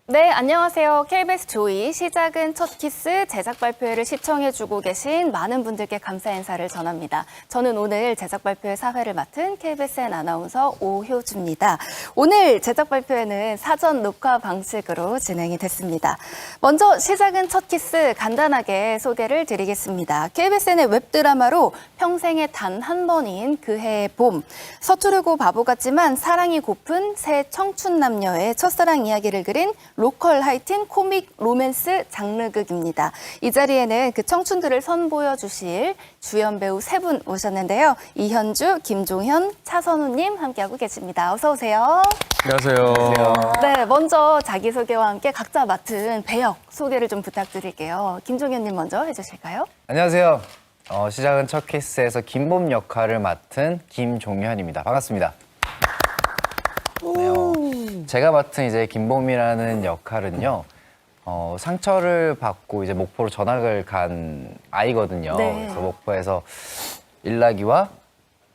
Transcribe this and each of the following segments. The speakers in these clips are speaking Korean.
네, 안녕하세요. KBS 조이 시작은 첫 키스 제작 발표회를 시청해주고 계신 많은 분들께 감사 인사를 전합니다. 저는 오늘 제작 발표회 사회를 맡은 KBSN 아나운서 오효주입니다. 오늘 제작 발표회는 사전 녹화 방식으로 진행이 됐습니다. 먼저 시작은 첫 키스 간단하게 소개를 드리겠습니다. KBSN의 웹드라마로 평생에 단 한 번인 그해의 봄, 서투르고 바보 같지만 사랑이 고픈 새 청춘 남녀의 첫사랑 이야기를 그린 로컬 하이틴 코믹 로맨스 장르극입니다. 이 자리에는 그 청춘들을 선보여 주실 주연 배우 세 분 오셨는데요. 이현주, 김종현, 차선우님 함께하고 계십니다. 어서 오세요. 안녕하세요. 네, 먼저 자기소개와 함께 각자 맡은 배역 소개를 좀 부탁드릴게요. 김종현님 먼저 해주실까요? 안녕하세요. 시작은 첫 키스에서 김봄 역할을 맡은 김종현입니다. 반갑습니다. 네, 제가 맡은 이제 김봄이라는 역할은요. 상처를 받고 이제 목포로 전학을 간 아이거든요. 네. 그래서 목포에서 일락이와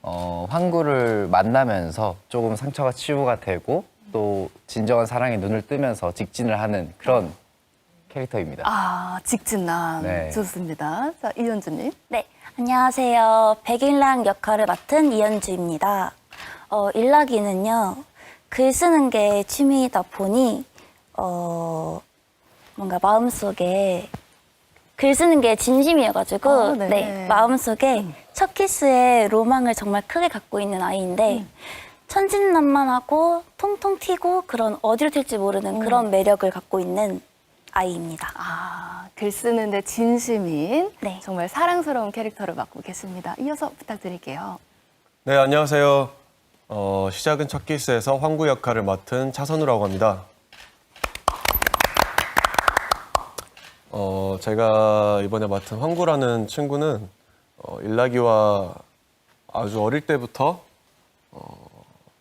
황구를 만나면서 조금 상처가 치유가 되고 또 진정한 사랑에 눈을 뜨면서 직진을 하는 그런 캐릭터입니다. 아, 직진남. 네. 좋습니다. 자, 이현주님. 네, 안녕하세요. 백일랑 역할을 맡은 이현주입니다. 일락이는요, 글 쓰는 게 취미이다 보니, 뭔가 마음속에 글 쓰는 게 진심이어가지고, 네. 네, 마음속에 첫 키스의 로망을 정말 크게 갖고 있는 아이인데, 천진난만하고 통통 튀고 그런 어디로 튈지 모르는 그런 매력을 갖고 있는 아이입니다. 아, 글 쓰는데 진심인 네. 정말 사랑스러운 캐릭터를 맡고 계십니다. 이어서 부탁드릴게요. 네, 안녕하세요. 시작은 첫 키스에서 황구 역할을 맡은 차선우라고 합니다. 제가 이번에 맡은 황구라는 친구는 일락이와 아주 어릴 때부터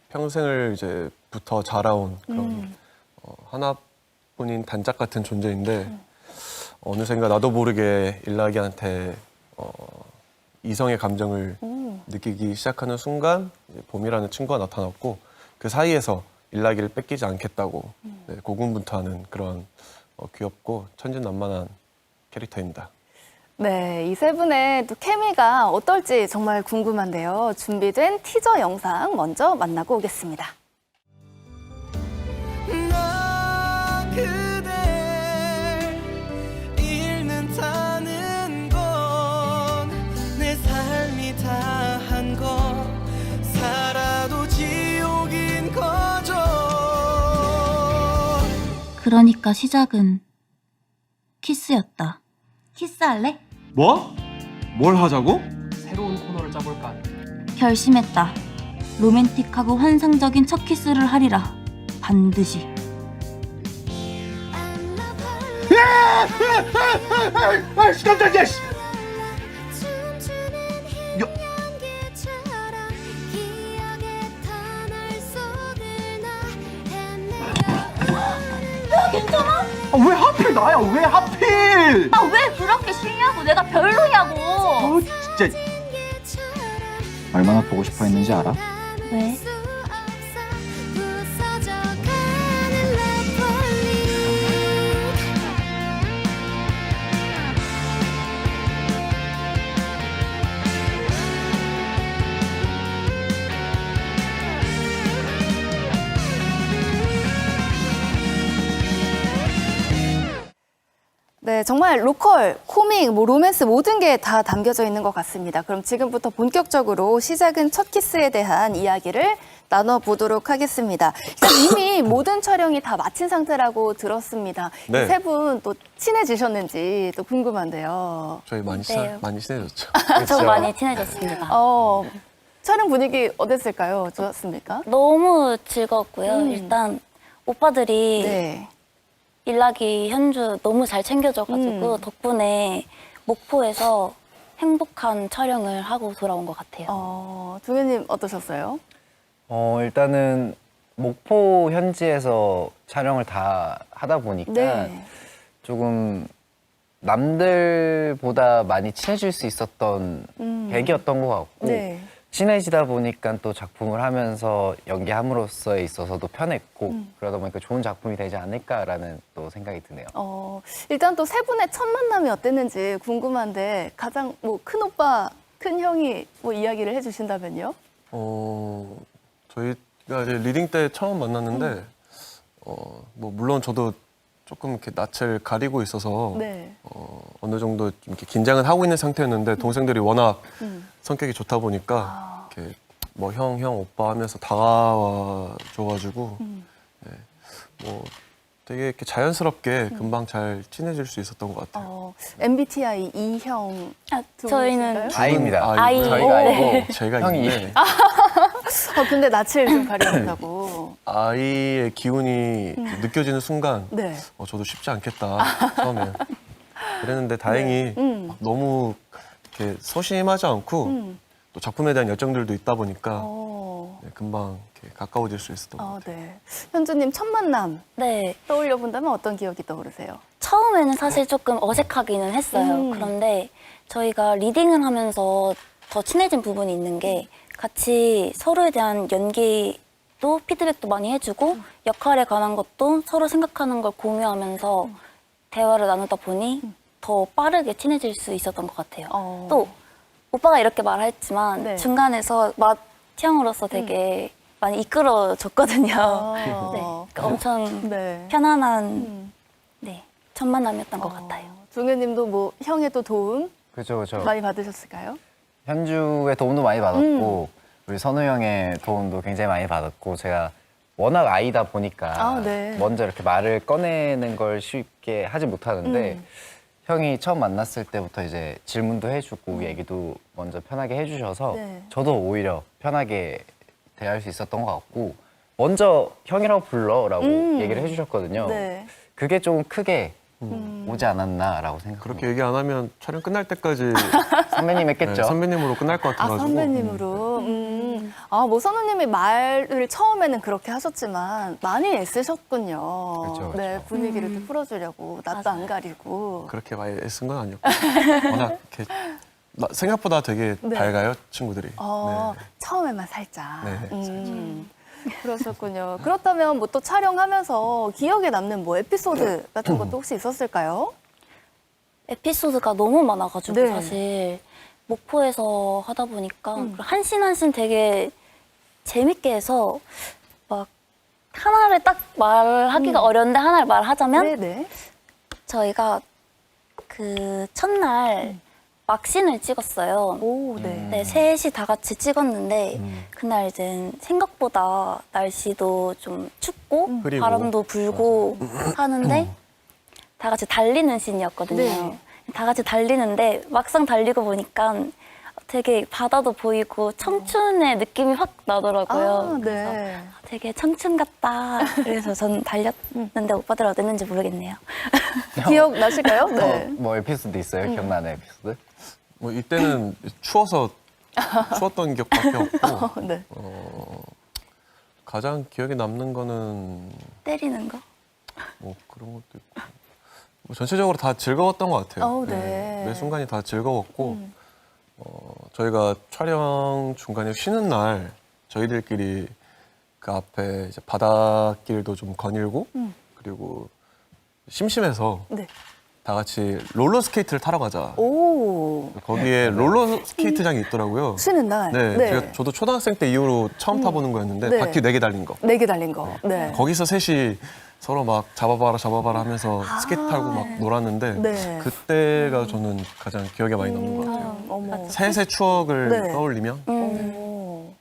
평생을 이제 붙어 자라온 그런 하나뿐인 단짝 같은 존재인데 어느샌가 나도 모르게 일락이한테 이성의 감정을 느끼기 시작하는 순간 이제 봄이라는 친구가 나타났고 그 사이에서 일락이를 뺏기지 않겠다고 네, 고군분투하는 그런 귀엽고 천진난만한 캐릭터입니다. 네, 이 세 분의 또 케미가 어떨지 정말 궁금한데요. 준비된 티저 영상 먼저 만나고 오겠습니다. 나 그댈 잃는다는 건 내 삶이 다한 거 살아도 지옥인 거죠. 그러니까 시작은 키스였다. 키스할래? 뭐? 뭘 하자고? 새로운 코너를 짜볼까? 결심했다. 로맨틱하고 환상적인 첫 키스를 하리라. 반드시. 깜짝이야! 씨. 왜 하필 나야? 왜 하필? 아, 왜 그렇게 싫냐고. 내가 별로냐고. 진짜 얼마나 보고 싶어 했는지 알아? 왜? 네, 정말 로컬, 코믹, 로맨스 모든 게 다 담겨져 있는 것 같습니다. 그럼 지금부터 본격적으로 시작은 첫 키스에 대한 이야기를 나눠보도록 하겠습니다. 일단 이미 모든 촬영이 다 마친 상태라고 들었습니다. 네. 세 분 또 친해지셨는지 또 궁금한데요. 저희 많이 네. 많이 친해졌죠. 저 많이 친해졌습니다. 촬영 분위기 어땠을까요? 좋았습니까? 너무 즐거웠고요. 일단 오빠들이 네. 일락이 현주 너무 잘 챙겨줘가지고 덕분에 목포에서 행복한 촬영을 하고 돌아온 것 같아요. 동현님 어떠셨어요? 일단은 목포 현지에서 촬영을 다 하다 보니까 네. 조금 남들보다 많이 친해질 수 있었던 계기였던 것 같고 네. 친해지다 보니까 또 작품을 하면서 연기함으로써에 있어서도 편했고 그러다 보니까 좋은 작품이 되지 않을까라는 또 생각이 드네요. 일단 또 세 분의 첫 만남이 어땠는지 궁금한데 가장 뭐 큰 오빠, 큰 형이 뭐 이야기를 해주신다면요? 저희가 이제 리딩 때 처음 만났는데 뭐 물론 저도 조금 이렇게 낯을 가리고 있어서 네. 어느 정도 좀 이렇게 긴장은 하고 있는 상태였는데 동생들이 워낙 성격이 좋다 보니까 이렇게 뭐 형 오빠 하면서 다가와 줘가지고 뭐 되게 이렇게 자연스럽게 금방 잘 친해질 수 있었던 것 같아요. MBTI E형 아, 두 저희는 분이실까요? 아이입니다. 아이. 저희가 아이고 네. 제가 형이 있는데 근데 낯을 좀 가리는다고. 아이의 기운이 느껴지는 순간 네. 저도 쉽지 않겠다 처음에 그랬는데 다행히 막 너무 이렇게 소심하지 않고 또 작품에 대한 열정들도 있다 보니까 네, 금방 이렇게 가까워질 수 있었던 것 같아요. 네. 현주님 첫 만남 네. 떠올려 본다면 어떤 기억이 떠오르세요? 처음에는 사실 조금 어색하기는 했어요. 그런데 저희가 리딩을 하면서 더 친해진 부분이 있는 게 같이 서로에 대한 연기도 피드백도 많이 해주고 역할에 관한 것도 서로 생각하는 걸 공유하면서 대화를 나누다 보니 더 빠르게 친해질 수 있었던 것 같아요. 또 오빠가 이렇게 말했지만 네. 중간에서 맏형으로서 되게 많이 이끌어줬거든요. 네. 그러니까 엄청 네. 편안한 네, 첫 만남이었던 것 같아요. 종현님도 뭐 형의 또 도움 그렇죠. 많이 받으셨을까요? 현주의 도움도 많이 받았고 우리 선우 형의 도움도 굉장히 많이 받았고 제가 워낙 아이다 보니까 네. 먼저 이렇게 말을 꺼내는 걸 쉽게 하지 못하는데 형이 처음 만났을 때부터 이제 질문도 해주고 얘기도 먼저 편하게 해주셔서 네. 저도 오히려 편하게 대할 수 있었던 것 같고 먼저 형이라고 불러라고 얘기를 해주셨거든요. 네. 그게 조금 크게 오지 않았나라고 생각합니다. 그렇게 얘기 안 하면 촬영 끝날 때까지 선배님 네, 했겠죠? 선배님으로 끝날 것 같아가지고 선배님으로. 뭐 선우님이 말을 처음에는 그렇게 하셨지만 많이 애쓰셨군요. 그쵸, 그쵸. 네, 분위기를 또 풀어주려고 낯도 안 가리고. 그렇게 많이 애쓴 건 아니었고 워낙 이렇게 생각보다 되게 네. 밝아요 친구들이. 네. 처음에만 살짝. 네, 그러셨군요. 그렇다면 뭐 또 촬영하면서 기억에 남는 뭐 에피소드 같은 것도 혹시 있었을까요? 에피소드가 너무 많아가지고 네. 사실 목포에서 하다 보니까 한 씬 한 씬 되게 재밌게 해서 막 하나를 딱 말하기가 어려운데 하나를 말하자면 네네. 저희가 그 첫날 막씬을 찍었어요. 오, 네. 네, 셋이 다 같이 찍었는데 그날 이제 생각보다 날씨도 좀 춥고 흐리고. 바람도 불고 하는데 다 같이 달리는 씬이었거든요. 네. 다 같이 달리는데 막상 달리고 보니까 되게 바다도 보이고 청춘의 느낌이 확 나더라고요. 그래서 네. 되게 청춘 같다. 그래서 전 달렸는데 오빠들 어땠는지 모르겠네요. 기억나실까요? 네. 뭐 에피소드 있어요? 기억나는 에피소드? 뭐 이때는 추워서 추웠던 기억밖에 없고 네. 가장 기억에 남는 거는 때리는 거? 뭐 그런 것도 있고 뭐 전체적으로 다 즐거웠던 것 같아요. 네. 매 순간이 다 즐거웠고 저희가 촬영 중간에 쉬는 날 저희들끼리 그 앞에 이제 바닷길도 좀 거닐고 그리고 심심해서 네. 다 같이 롤러 스케이트를 타러 가자. 오. 거기에 롤러 스케이트장이 있더라고요. 쉬는 날. 네, 저도 초등학생 때 이후로 처음 타보는 거였는데 네. 바퀴 4개 달린 거. 4개 달린 거. 네. 거기서 셋이 서로 막 잡아봐라 하면서 스케이트 타고 막 놀았는데 네. 그때가 저는 가장 기억에 많이 남는 것 같아요. 어머. 셋의 추억을 네. 떠올리면 오.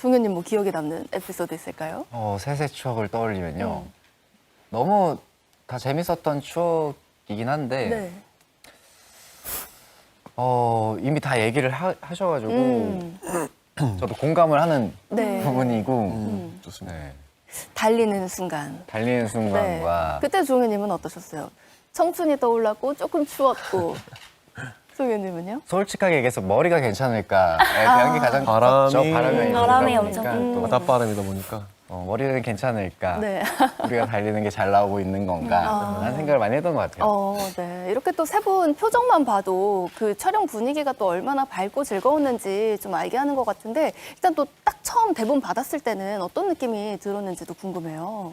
종현님 뭐 기억에 남는 에피소드 있을까요? 셋의 추억을 떠올리면요. 너무 다 재밌었던 추억이긴 한데 네. 이미 다 얘기를 하셔가지고 저도 공감을 하는 네. 부분이고 좋습니다. 네. 달리는 순간. 달리는 네. 순간과 그때 종현님은 어떠셨어요? 청춘이 떠올랐고 조금 추웠고. 송현님은요? 솔직하게 얘기해서 머리가 괜찮을까 그런 게 가장 바람이- 컸죠. 바람이, 바람이 보니까 엄청 또 바닷바람이다 보니까 머리는 괜찮을까 네. 우리가 달리는 게 잘 나오고 있는 건가 라는 생각을 많이 했던 것 같아요. 네. 이렇게 또 세 분 표정만 봐도 그 촬영 분위기가 또 얼마나 밝고 즐거웠는지 좀 알게 하는 것 같은데 일단 또 딱 처음 대본 받았을 때는 어떤 느낌이 들었는지도 궁금해요.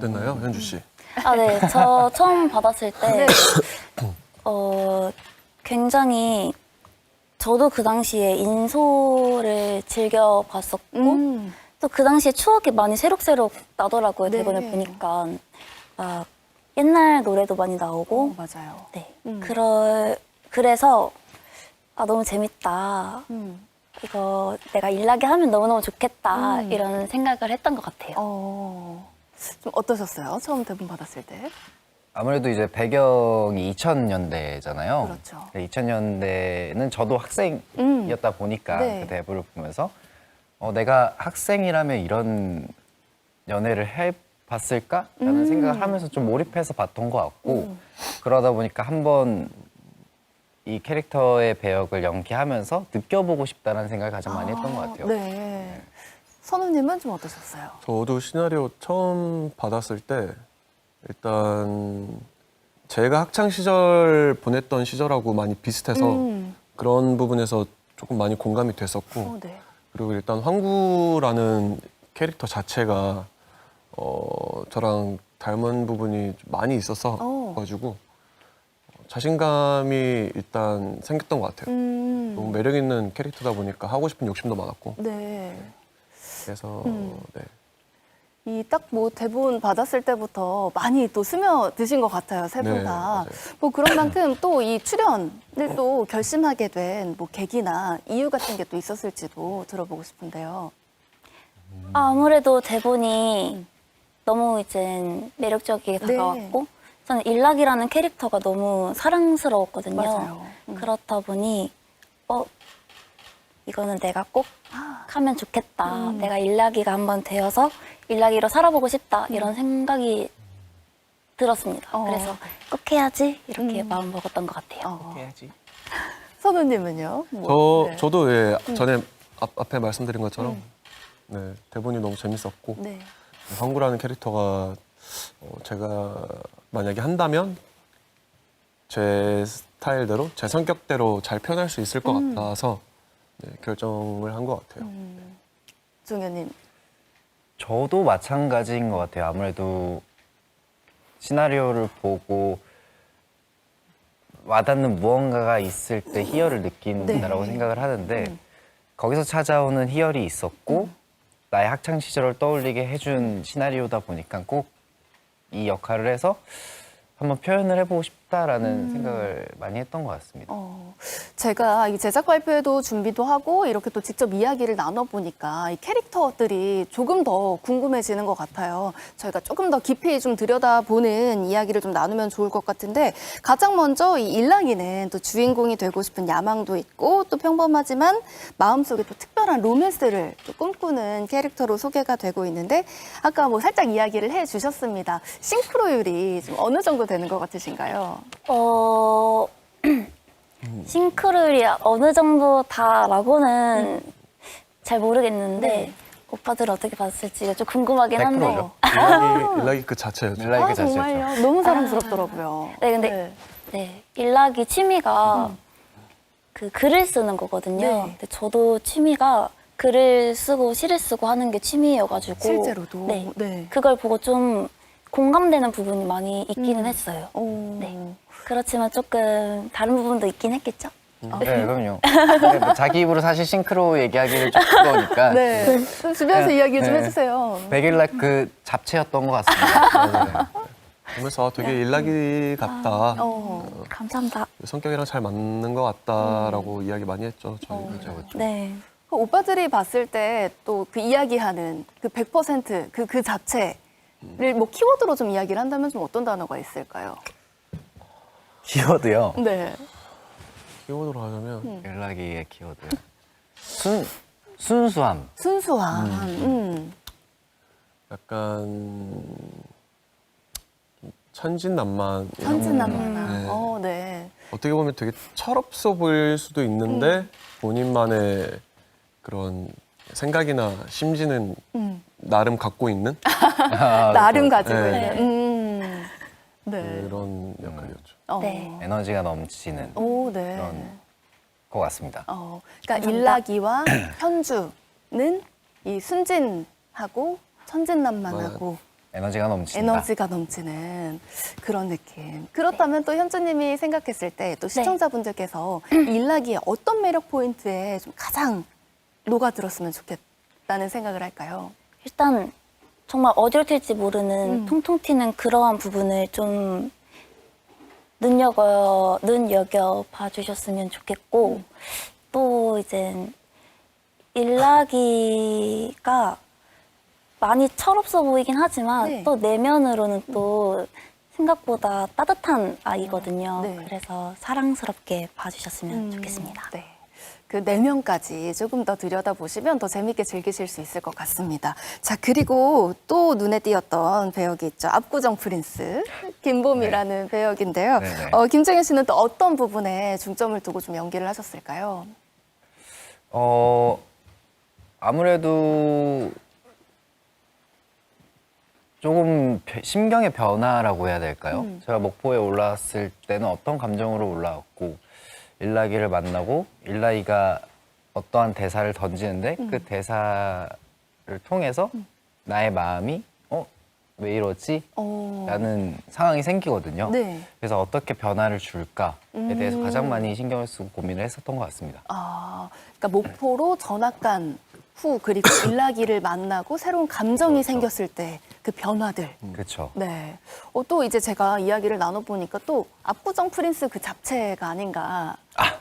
됐나요, 현주 씨? 아, 네. 저 처음 받았을 네. 때, 굉장히 저도 그 당시에 인소를 즐겨 봤었고, 또 그 당시에 추억이 많이 새록새록 나더라고요. 네. 대본을 보니까. 막 옛날 노래도 많이 나오고, 맞아요. 네. 음. 그래서, 아, 너무 재밌다. 이거 내가 일나게 하면 너무너무 좋겠다. 이런 생각을 했던 것 같아요. 좀 어떠셨어요? 처음 대본 받았을 때? 아무래도 이제 배경이 2000년대잖아요. 그렇죠. 2000년대는 저도 학생이었다 보니까 네. 그 대본을 보면서 내가 학생이라면 이런 연애를 해봤을까라는 생각을 하면서 좀 몰입해서 봤던 것 같고 그러다 보니까 한번 이 캐릭터의 배역을 연기하면서 느껴보고 싶다는 생각을 가장 많이 했던 것 같아요. 네. 선우님은 좀 어떠셨어요? 저도 시나리오 처음 받았을 때 일단 제가 학창 시절 보냈던 시절하고 많이 비슷해서 그런 부분에서 조금 많이 공감이 됐었고 네. 그리고 일단 황구라는 캐릭터 자체가 저랑 닮은 부분이 좀 많이 있어서 가지고 자신감이 일단 생겼던 것 같아요. 너무 매력 있는 캐릭터다 보니까 하고 싶은 욕심도 많았고 네. 그래서 네. 이 딱 뭐 대본 받았을 때부터 많이 또 스며드신 것 같아요, 세 분 네, 다. 맞아요. 뭐 그런 만큼 또 이 출연을 또 결심하게 된 뭐 계기나 이유 같은 게 또 있었을지도 들어보고 싶은데요. 아무래도 대본이 너무 이제 매력적이게 네. 다가왔고 저는 일락이라는 캐릭터가 너무 사랑스러웠거든요. 맞아요. 그렇다 보니 이거는 내가 꼭 하면 좋겠다. 내가 일락이가 한번 되어서 일락이로 살아보고 싶다. 이런 생각이 들었습니다. 그래서 꼭 해야지 이렇게 마음 먹었던 것 같아요. 해야지. 선우님은요? 뭐, 네. 저도 전에 앞에 말씀드린 것처럼 네, 대본이 너무 재밌었고 네. 황구라는 캐릭터가 제가 만약에 한다면 제 스타일대로 제 성격대로 잘 표현할 수 있을 것 같아서 네, 결정을 한 것 같아요. 종현님. 저도 마찬가지인 것 같아요. 아무래도 시나리오를 보고 와닿는 무언가가 있을 때 희열을 느낀다라고 네. 생각을 하는데 거기서 찾아오는 희열이 있었고 나의 학창 시절을 떠올리게 해준 시나리오다 보니까 꼭 이 역할을 해서 한번 표현을 해보고 싶다라는 생각을 많이 했던 것 같습니다. 제가 이 제작 발표회도 준비도 하고 이렇게 또 직접 이야기를 나눠보니까 이 캐릭터들이 조금 더 궁금해지는 것 같아요. 저희가 조금 더 깊이 좀 들여다보는 이야기를 좀 나누면 좋을 것 같은데 가장 먼저 이 일락이는 또 주인공이 되고 싶은 야망도 있고 또 평범하지만 마음속에 또 특별한 로맨스를 또 꿈꾸는 캐릭터로 소개가 되고 있는데 아까 뭐 살짝 이야기를 해주셨습니다. 싱크로율이 좀 어느 정도 되는 것 같으신가요? 싱크로율이 어느 정도다라고는 잘 모르겠는데 네. 오빠들 어떻게 봤을지 좀 궁금하긴 100% 한데 죠. 일락이 그 자체였죠. 일락이 그 자체죠. 정말요? 너무 사랑스럽더라고요. 네, 근데 일락이 취미가 그 글을 쓰는 거거든요. 네. 근데 저도 취미가 글을 쓰고 시를 쓰고 하는 게 취미여가지고 실제로도? 네. 네. 그걸 보고 좀 공감되는 부분이 많이 있기는 했어요. 네. 그렇지만 조금 다른 부분도 있긴 했겠죠? 네, 그럼요. 근데 뭐 자기 입으로 사실 싱크로 얘기하기를 좀 부끄러우니까 네. 좀 주변에서 네. 이야기 좀 네. 해주세요. 백일락 그 잡채였던 것 같습니다. 네. 보면서 되게 일락이 같다. 감사합니다. 성격이랑 잘 맞는 것 같다라고 이야기 많이 했죠. 저희 네. 오빠들이 봤을 때 또 그 이야기하는 그 100% 그 자체를 뭐 키워드로 좀 이야기를 한다면 좀 어떤 단어가 있을까요? 키워드요. 네. 키워드로 하자면 연락이의 키워드. 순수함. 순수함. 약간 천진난만 이런 천진난만한. 네. 네. 어떻게 보면 되게 철없어 보일 수도 있는데 본인만의 그런 생각이나 심지는 나름 갖고 있는 나름 가지고 네. 있는. 네. 그런 역할이었죠. 네. 에너지가 넘치는 오, 네. 그런 것 같습니다. 그러니까 일락이와 현주는 이 순진하고 천진난만하고 에너지가 넘친다. 에너지가 넘치는 그런 느낌. 그렇다면 또 현주님이 생각했을 때 또 시청자분들께서 일락이의 어떤 매력 포인트에 좀 가장 녹아들었으면 좋겠다는 생각을 할까요? 일단 정말 어디로 튈지 모르는 통통 튀는 그러한 부분을 좀 눈여겨 봐주셨으면 좋겠고 또 이제 일락이가 많이 철없어 보이긴 하지만 네. 또 내면으로는 또 생각보다 따뜻한 아이거든요. 네. 그래서 사랑스럽게 봐주셨으면 좋겠습니다. 네. 그 내면까지 조금 더 들여다보시면 더 재밌게 즐기실 수 있을 것 같습니다. 자, 그리고 또 눈에 띄었던 배역이 있죠. 압구정 프린스 김봄이라는 배역인데요. 네네. 김정현 씨는 또 어떤 부분에 중점을 두고 좀 연기를 하셨을까요? 아무래도 조금 심경의 변화라고 해야 될까요? 제가 목포에 올라왔을 때는 어떤 감정으로 올라왔고 일락이를 만나고 일락이가 어떠한 대사를 던지는데 그 대사를 통해서 나의 마음이 왜 이러지? 라는 상황이 생기거든요. 네. 그래서 어떻게 변화를 줄까에 대해서 가장 많이 신경을 쓰고 고민을 했었던 것 같습니다. 그러니까 목포로 전학 간 후 그리고 일락이를 만나고 새로운 감정이 생겼을 때 그 변화들. 그렇죠. 네. 또 이제 제가 이야기를 나눠보니까 또 압구정 프린스 그 잡채가 아닌가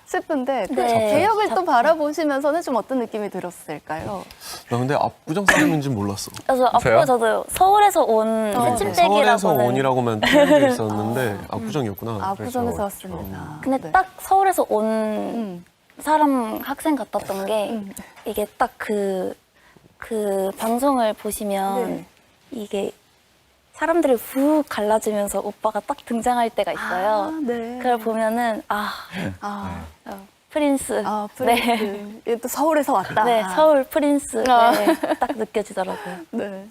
싶은데 그 네. 배역을 또 바라보시면서는 좀 어떤 느낌이 들었을까요? 나 근데 압구정 사람인지 몰랐어. 그래서 앞으로 저도 서울에서 온 서울에서 새침대기라고는 온이라고만 들은 있었는데 압구정이었구나. 압구정에서 그렇죠. 왔습니다. 근데 네. 딱 서울에서 온 사람 학생 같았던 게 이게 딱 그 방송을 보시면 네. 이게 사람들이 훅 갈라지면서 오빠가 딱 등장할 때가 있어요. 네. 그걸 보면은 프린스. 프린스. 네. 이게 또 서울에서 왔다. 네, 서울 프린스. 네, 딱 느껴지더라고요. 네.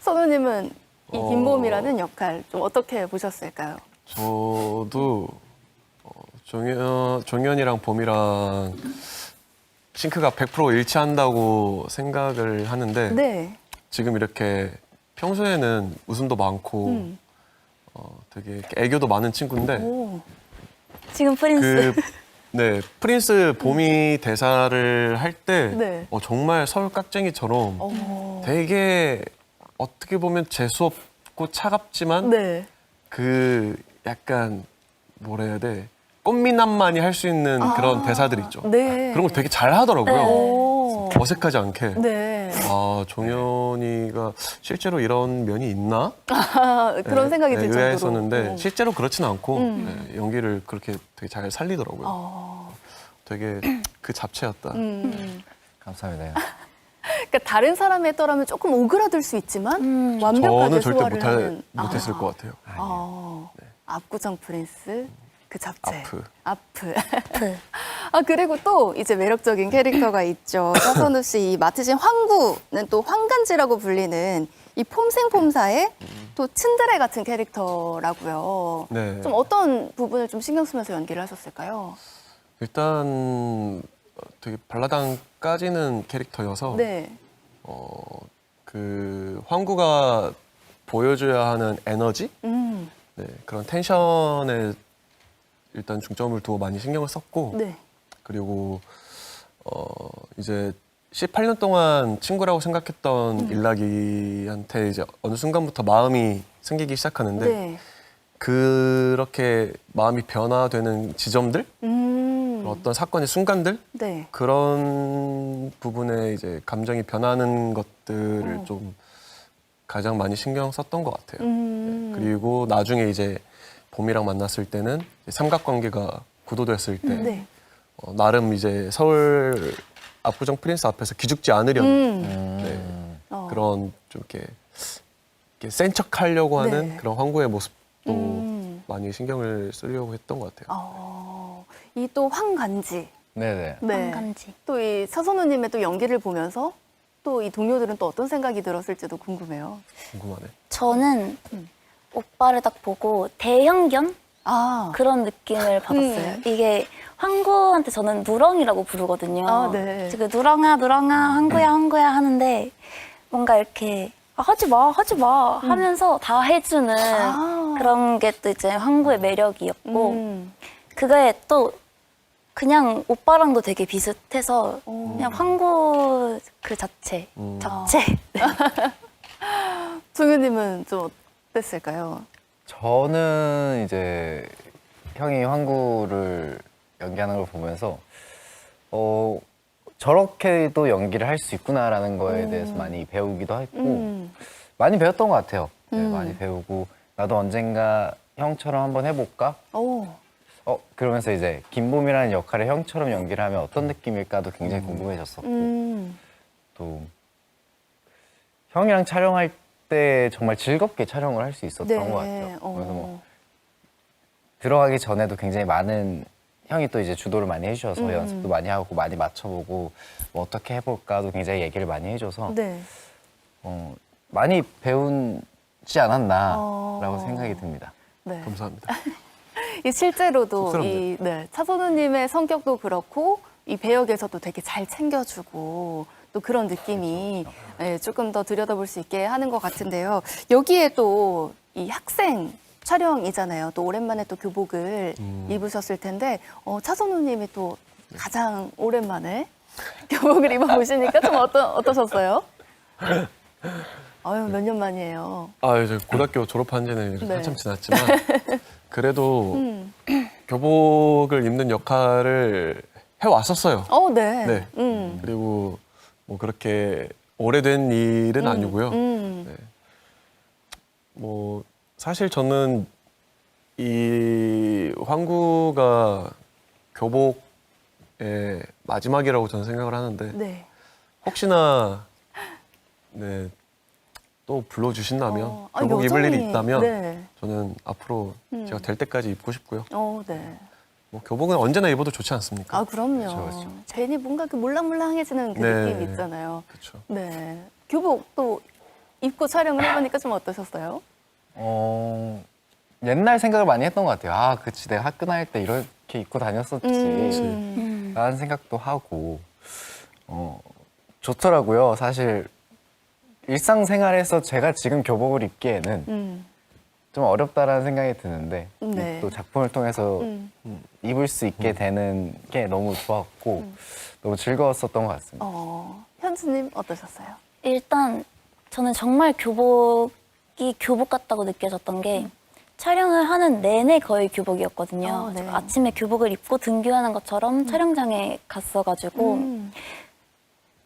선우님은 이 김봄이라는 역할 좀 어떻게 보셨을까요? 저도 종현이랑 봄이랑 싱크가 100% 일치한다고 생각을 하는데 네. 지금 이렇게 평소에는 웃음도 많고 되게 애교도 많은 친구인데 오. 지금 프린스. 네, 프린스 봄이 대사를 할 때 네. 정말 서울 깍쟁이처럼 되게 어떻게 보면 재수없고 차갑지만 네. 그 약간 뭐라 해야 돼? 꽃미남만이 할 수 있는 그런 대사들 있죠. 네. 그런 걸 되게 잘 하더라고요. 오. 어색하지 않게. 네. 종현이가 실제로 이런 면이 있나? 그런 생각이 들 정도로. 의아했었는데 실제로 그렇지는 않고 연기를 그렇게 되게 잘 살리더라고요. 되게 그 잡채였다. 감사합니다. 그러니까 다른 사람에 따르면 조금 오그라들 수 있지만 완벽하게 저는 절대 소화를 하는. 못했을 것 같아요. 압구정 프린스 그 잡채. 아프. 그리고 또 이제 매력적인 캐릭터가 있죠. 차선우 씨 이 맡으신 황구는 또 황간지라고 불리는 이 폼생폼사의 또 츤드레 같은 캐릭터라고요. 네. 좀 어떤 부분을 좀 신경 쓰면서 연기를 하셨을까요? 일단 되게 발라당 까지는 캐릭터여서 네. 그 황구가 보여줘야 하는 에너지, 네, 그런 텐션에 일단 중점을 두고 많이 신경을 썼고, 네. 그리고 이제 18년 동안 친구라고 생각했던 일락이한테 이제 어느 순간부터 마음이 생기기 시작하는데 네. 그렇게 마음이 변화되는 지점들, 어떤 사건의 순간들 네. 그런 부분에 이제 감정이 변하는 것들을 좀 가장 많이 신경 썼던 것 같아요. 네. 그리고 나중에 이제 봄이랑 만났을 때는 삼각관계가 구도됐을 때 네. 나름 이제 서울 압구정 프린스 앞에서 기죽지 않으려는 네. 그런 좀 이렇게 센 척하려고 하는 네. 그런 황구의 모습도 많이 신경을 쓰려고 했던 것 같아요. 이 또 황간지. 네네. 네. 한간지. 또 이 차선우님의 또 연기를 보면서 또 이 동료들은 또 어떤 생각이 들었을지도 궁금해요. 궁금하네. 저는 오빠를 딱 보고 대형견 아, 그런 느낌을 받았어요. 이게 황구한테 저는 누렁이라고 부르거든요. 아, 네. 그 누렁아, 누렁아, 황구야, 황구야 하는데 뭔가 이렇게 하지 마, 하지 마 하면서 다 해주는 그런 게 또 이제 황구의 매력이었고 그거에 또 그냥 오빠랑도 되게 비슷해서 그냥 황구 그 자체, 자체. 종현님은 좀 어땠을까요? 저는 이제 형이 황구를 연기하는 걸 보면서 저렇게도 연기를 할 수 있구나라는 거에 대해서 많이 배우기도 했고 많이 배웠던 것 같아요. 네, 많이 배우고 나도 언젠가 형처럼 한번 해볼까? 오, 그러면서 이제 김봄이라는 역할을 형처럼 연기를 하면 어떤 느낌일까도 굉장히 궁금해졌었고 또 형이랑 촬영할 때 정말 즐겁게 촬영을 할 수 있었던 네. 것 같아요. 그래서 뭐 들어가기 전에도 굉장히 많은 형이 또 이제 주도를 많이 해주셔서 연습도 많이 하고 많이 맞춰보고 뭐 어떻게 해볼까도 굉장히 얘기를 많이 해줘서 네. 많이 배우지 않았나라고 생각이 듭니다. 네. 감사합니다. 이 실제로도 쑥스럽네요. 차선우님의 성격도 그렇고 이 배역에서도 되게 잘 챙겨주고 또 그런 느낌이 네, 조금 더 들여다볼 수 있게 하는 것 같은데요. 여기에 또 이 학생 촬영이잖아요. 또 오랜만에 또 교복을 입으셨을 텐데 차선우님이 또 가장 오랜만에 교복을 입어보시니까 좀 어떠셨어요? 아유, 몇 년 만이에요. 이제 고등학교 졸업한 지는 네. 한참 지났지만 그래도 교복을 입는 역할을 해왔었어요. 네. 네. 그리고 뭐 그렇게 오래된 일은 아니고요. 네. 뭐 사실 저는 이 황구가 교복의 마지막이라고 저는 생각을 하는데 네. 혹시나 네, 또 불러주신다면 아, 교복 입을 일이 여전히, 있다면 네. 저는 앞으로 제가 될 때까지 입고 싶고요. 네. 뭐 교복은 언제나 입어도 좋지 않습니까? 아, 그럼요. 그렇죠. 괜히 뭔가 그 몰랑몰랑해지는 그 네. 느낌 있잖아요. 그렇죠. 네. 교복 또 입고 촬영을 해보니까 좀 어떠셨어요? 옛날 생각을 많이 했던 것 같아요. 그치, 내가 학교 다닐 때 이렇게 입고 다녔었지. 라는 생각도 하고, 좋더라고요. 사실, 일상생활에서 제가 지금 교복을 입기에는 좀 어렵다라는 생각이 드는데, 네. 또 작품을 통해서 입을 수 있게 되는 게 너무 좋았고, 너무 즐거웠었던 것 같습니다. 현수님 어떠셨어요? 일단 저는 정말 교복이 교복 같다고 느껴졌던 게 촬영을 하는 내내 거의 교복이었거든요. 네. 아침에 교복을 입고 등교하는 것처럼 촬영장에 갔어가지고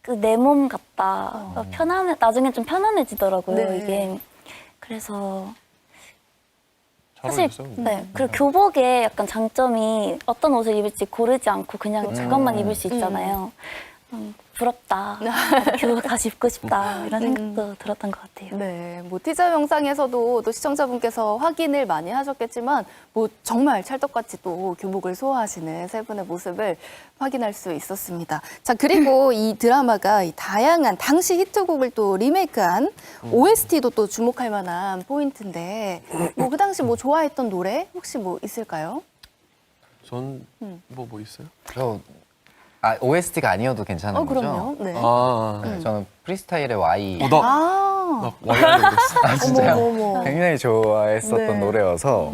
그 내 몸 같다. 나중에 좀 편안해지더라고요. 네. 이게. 그래서 잘 사실 어울렸어요. 네 그리고 교복의 약간 장점이 어떤 옷을 입을지 고르지 않고 그냥 그것만 입을 수 있잖아요. 부럽다. 교복 다시 입고 싶다. 이런 생각도 들었던 것 같아요. 네. 뭐 티저 영상에서도 또 시청자분께서 확인을 많이 하셨겠지만 뭐 정말 찰떡같이 또 교복을 소화하시는 세 분의 모습을 확인할 수 있었습니다. 자, 그리고 이 드라마가 이 다양한 당시 히트곡을 또 리메이크한 OST도 또 주목할 만한 포인트인데 뭐 그 당시 뭐 좋아했던 노래 혹시 뭐 있을까요? 전 뭐 있어요? OST가 아니어도 괜찮은 거죠? 그럼요. 네. 네, 저는 프리스타일의 Y. 나 아, 와이하려고 그랬어. 진짜요? 어머. 굉장히 좋아했었던 네. 노래여서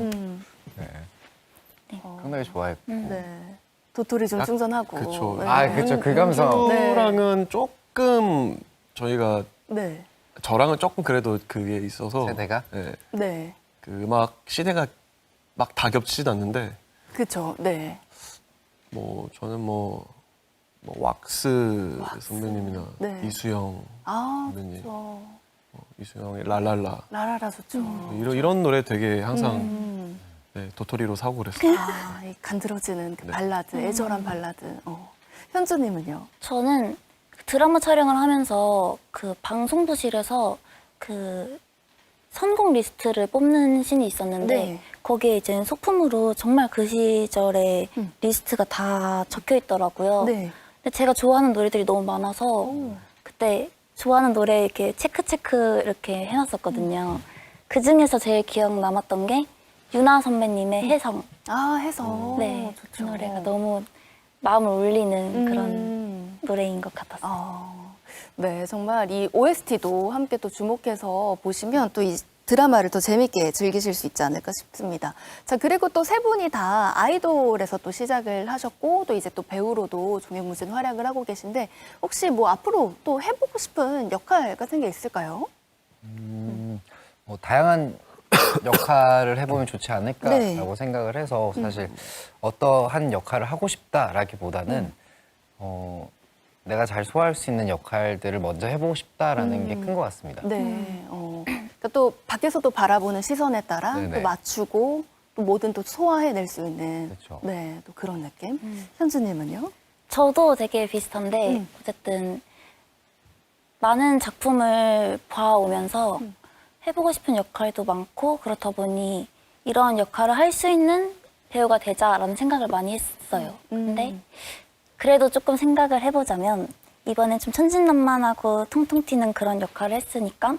상당히 좋아했고. 네. 도토리 좀 충전하고. 그쵸. 네. 그쵸. 그 감성. 네. 저랑은 조금 저희가 네. 저랑은 조금 그래도 그게 있어서 세대가? 네, 네. 그 음악 시대가 막 다 겹치진 않는데 그쵸. 네. 뭐 저는 뭐 왁스 선배님이나 네. 이수영 아, 선배님, 그렇죠. 이수영의 랄랄라 라라라 좋죠. 이런 노래 되게 항상 네, 도토리로 사고 그랬어요. 이 간드러지는 그 네. 발라드, 애절한 발라드. 현주님은요? 저는 드라마 촬영을 하면서 그 방송부실에서 그 선곡 리스트를 뽑는 씬이 있었는데 네. 거기에 이제 소품으로 정말 그 시절에 리스트가 다 적혀 있더라고요. 네. 근데 제가 좋아하는 노래들이 너무 많아서 그때 좋아하는 노래 이렇게 체크 이렇게 해놨었거든요. 그 중에서 제일 기억 남았던 게 유나 선배님의 혜성. 아, 해서. 네, 그 좋죠. 노래가 너무 마음을 울리는 그런 음. 노래인 것 같았어요. 네, 정말 이 OST도 함께 또 주목해서 보시면 또 이 드라마를 더 재밌게 즐기실 수 있지 않을까 싶습니다. 자, 그리고 또 세 분이 다 아이돌에서 또 시작을 하셨고 또 이제 또 배우로도 종횡무진 활약을 하고 계신데 혹시 뭐 앞으로 또 해보고 싶은 역할 같은 게 있을까요? 뭐 다양한 역할을 해보면 좋지 않을까라고 네. 생각을 해서 사실 어떠한 역할을 하고 싶다라기보다는 내가 잘 소화할 수 있는 역할들을 먼저 해보고 싶다라는 게 큰 것 같습니다. 네. 그러니까 또 밖에서도 바라보는 시선에 따라 네네. 또 맞추고 또 뭐든 또 소화해낼 수 있는 그렇죠. 네, 또 그런 느낌. 현주님은요? 저도 되게 비슷한데 어쨌든 많은 작품을 봐오면서 해보고 싶은 역할도 많고 그렇다 보니 이러한 역할을 할 수 있는 배우가 되자라는 생각을 많이 했어요. 근데 그래도 조금 생각을 해보자면 이번엔 좀 천진난만하고 통통 튀는 그런 역할을 했으니까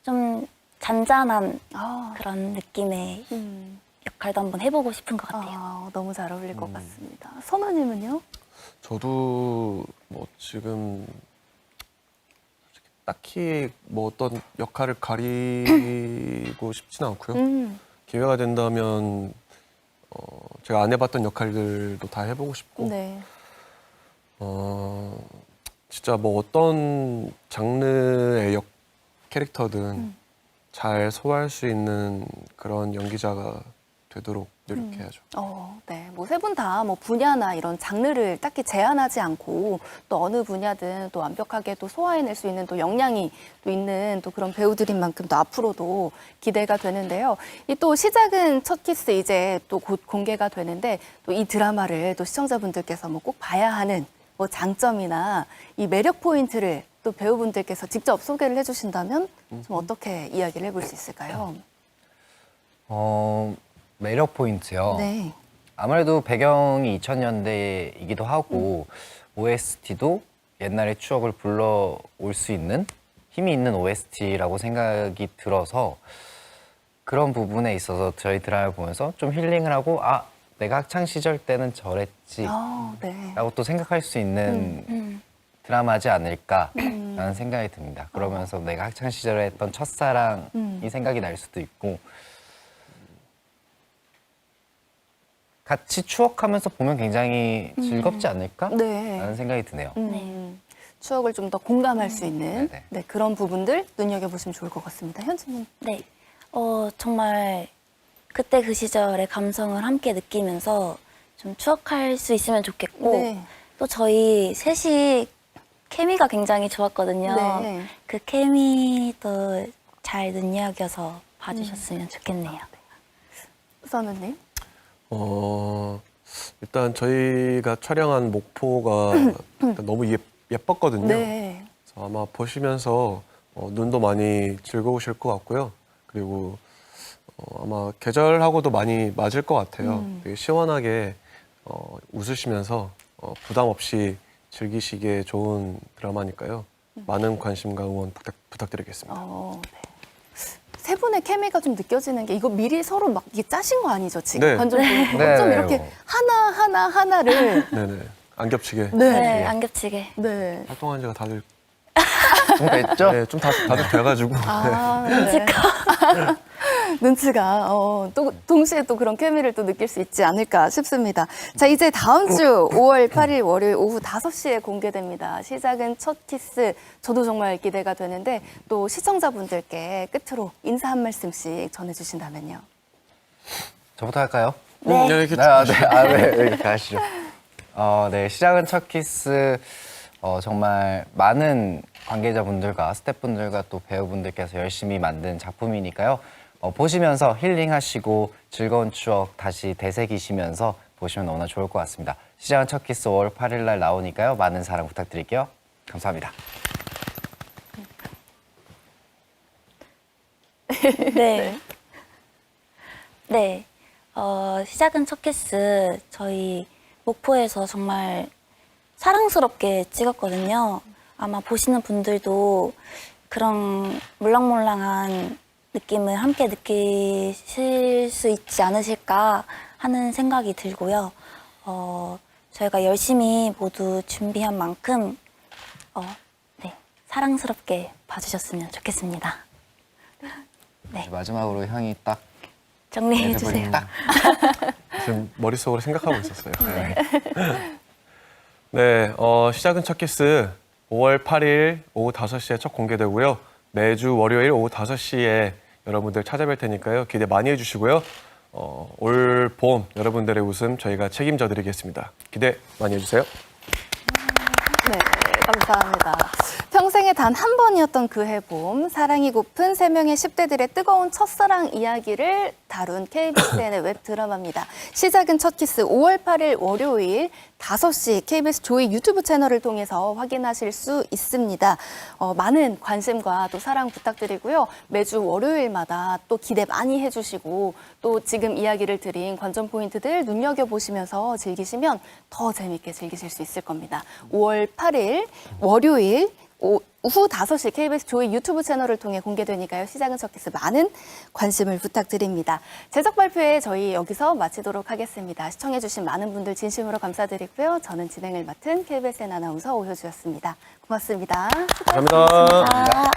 좀 잔잔한 아, 그런 느낌의 음. 역할도 한번 해보고 싶은 것 같아요. 아, 너무 잘 어울릴 것 같습니다. 선우님은요? 저도 뭐 지금 딱히 뭐 어떤 역할을 가리고 싶지는 않고요. 기회가 된다면 제가 안 해봤던 역할들도 다 해보고 싶고 네. 진짜 뭐 어떤 장르의 캐릭터든 잘 소화할 수 있는 그런 연기자가 되도록 노력해야죠. 네. 뭐 세 분 다 뭐 분야나 이런 장르를 딱히 제한하지 않고 또 어느 분야든 또 완벽하게 또 소화해낼 수 있는 또 역량이 또 있는 또 그런 배우들인 만큼 또 앞으로도 기대가 되는데요. 이 또 시작은 첫 키스 이제 또 곧 공개가 되는데 또 이 드라마를 또 시청자분들께서 뭐 꼭 봐야 하는 뭐 장점이나 이 매력 포인트를 또 배우분들께서 직접 소개를 해주신다면 좀 어떻게 이야기를 해볼 수 있을까요? 매력 포인트요. 네. 아무래도 배경이 2000년대이기도 하고 OST도 옛날의 추억을 불러올 수 있는 힘이 있는 OST라고 생각이 들어서 그런 부분에 있어서 저희 드라마를 보면서 좀 힐링을 하고 아, 내가 학창 시절 때는 저랬지 네. 라고 또 생각할 수 있는 드라마지 않을까라는 생각이 듭니다. 그러면서 내가 학창 시절에 했던 첫사랑이 생각이 날 수도 있고 같이 추억하면서 보면 굉장히 즐겁지 않을까라는 네. 생각이 드네요. 추억을 좀 더 공감할 수 있는 네네. 네, 그런 부분들 눈여겨보시면 좋을 것 같습니다. 현주님. 네. 정말 그때 그 시절의 감성을 함께 느끼면서 좀 추억할 수 있으면 좋겠고 네. 또 저희 셋이 케미가 굉장히 좋았거든요. 네. 그 케미도 잘 눈여겨서 봐주셨으면 좋겠네요. 선우님. 일단 저희가 촬영한 목포가 일단 너무 예뻤거든요. 네. 그래서 아마 보시면서 눈도 많이 즐거우실 것 같고요. 그리고 아마 계절하고도 많이 맞을 것 같아요. 되게 시원하게 웃으시면서 부담 없이 즐기시기에 좋은 드라마니까요. 많은 관심과 응원 부탁드리겠습니다. 네. 세 분의 케미가 좀 느껴지는 게 이거 미리 서로 막 이게 짜신 거 아니죠 지금? 네. 관전 보고 네. 좀 이렇게 하나를 네네. 안 겹치게 네, 안 겹치게. 네. 활동한 지가 다들 좀 됐죠? 네, 좀 다들 돼가지고 네. 눈치가 또 동시에 또 그런 케미를 또 느낄 수 있지 않을까 싶습니다. 자, 이제 다음 주 5월 8일 월요일 오후 5시에 공개됩니다. 시작은 첫 키스. 저도 정말 기대가 되는데 또 시청자분들께 끝으로 인사 한 말씀씩 전해주신다면요. 저부터 할까요? 네. 이렇게 네, 이렇게 하시죠. 네, 시작은 첫 키스. 정말 많은 관계자분들과 스태프분들과 또 배우분들께서 열심히 만든 작품이니까요. 보시면서 힐링하시고 즐거운 추억 다시 되새기시면서 보시면 너무나 좋을 것 같습니다. 시작은 첫 키스 5월 8일 날 나오니까요. 많은 사랑 부탁드릴게요. 감사합니다. 네. 네. 시작은 첫 키스 저희 목포에서 정말 사랑스럽게 찍었거든요. 아마 보시는 분들도 그런 물랑물랑한 느낌을 함께 느끼실 수 있지 않으실까 하는 생각이 들고요. 저희가 열심히 모두 준비한 만큼 네, 사랑스럽게 봐주셨으면 좋겠습니다. 네, 마지막으로 형이 딱 정리해 애드블 주세요. 딱 지금 머릿속으로 생각하고 있었어요. 네. 네, 시작은 첫 키스 5월 8일 오후 5시에 첫 공개되고요. 매주 월요일 오후 5시에 여러분들 찾아뵐 테니까요. 기대 많이 해주시고요. 올 봄 여러분들의 웃음 저희가 책임져 드리겠습니다. 기대 많이 해주세요. 네, 감사합니다. 평생에 단 한 번이었던 그 해봄, 사랑이 고픈 세 명의 10대들의 뜨거운 첫사랑 이야기를 다룬 KBSN의 웹드라마입니다. 시작은 첫 키스 5월 8일 월요일 5시 KBS 조이 유튜브 채널을 통해서 확인하실 수 있습니다. 많은 관심과 또 사랑 부탁드리고요. 매주 월요일마다 또 기대 많이 해주시고 또 지금 이야기를 드린 관전 포인트들 눈여겨보시면서 즐기시면 더 재밌게 즐기실 수 있을 겁니다. 5월 8일 월요일 오후 5시 KBS 조이 유튜브 채널을 통해 공개되니까요. 시작은 첫 키스 많은 관심을 부탁드립니다. 제작 발표회 저희 여기서 마치도록 하겠습니다. 시청해주신 많은 분들 진심으로 감사드리고요. 저는 진행을 맡은 KBSN 아나운서 오효주였습니다. 고맙습니다. 감사합니다. 아.